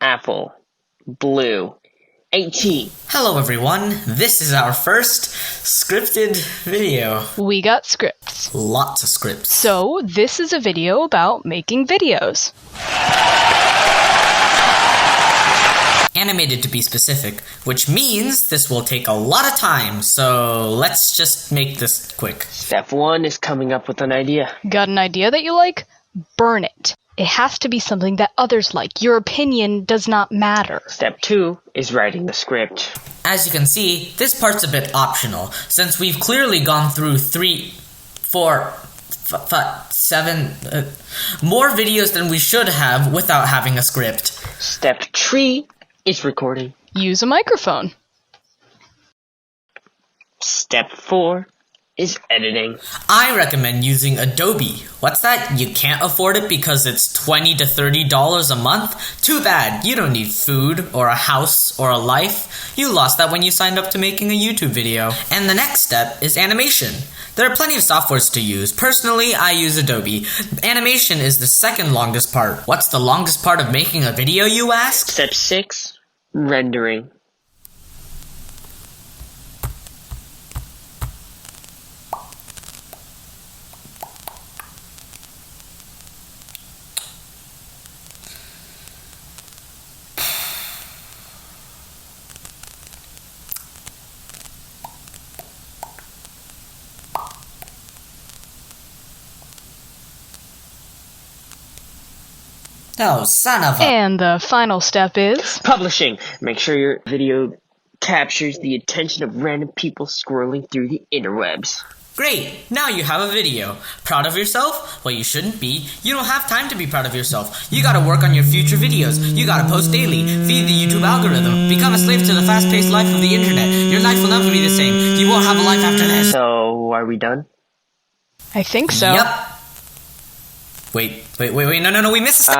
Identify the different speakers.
Speaker 1: Apple. Blue. 18.
Speaker 2: Hello everyone, this is our first scripted video.
Speaker 3: We got scripts.
Speaker 2: Lots of scripts.
Speaker 3: So, this is a video about making videos.
Speaker 2: Animated to be specific, which means this will take a lot of time, so let's just make this quick.
Speaker 1: Step 1 is coming up with an idea.
Speaker 3: Got an idea that you like? Burn it. It has to be something that others like. Your opinion does not matter.
Speaker 1: Step 2 is writing the script.
Speaker 2: As you can see, this part's a bit optional, since we've clearly gone through 3, 4, 5, 7 more videos than we should have without having a script.
Speaker 1: Step 3 is recording.
Speaker 3: Use a microphone.
Speaker 1: Step 4 is editing.
Speaker 2: I recommend using Adobe. What's that? You can't afford it because it's $20 to $30 a month? Too bad. You don't need food or a house or a life. You lost that when you signed up to making a YouTube video. And the next step is animation. There are plenty of softwares to use. Personally, I use Adobe. Animation is the second longest part. What's the longest part of making a video, you ask?
Speaker 1: Step 6, rendering.
Speaker 2: Oh, son of a...
Speaker 3: And the final step is...
Speaker 1: Publishing. Make sure your video captures the attention of random people scrolling through the interwebs.
Speaker 2: Great! Now you have a video. Proud of yourself? Well, you shouldn't be. You don't have time to be proud of yourself. You gotta work on your future videos. You gotta post daily. Feed the YouTube algorithm. Become a slave to the fast-paced life of the internet. Your life will never be the same. You won't have a life after this.
Speaker 1: So, are we done?
Speaker 3: I think so.
Speaker 2: Yep. Wait, no, we missed a step.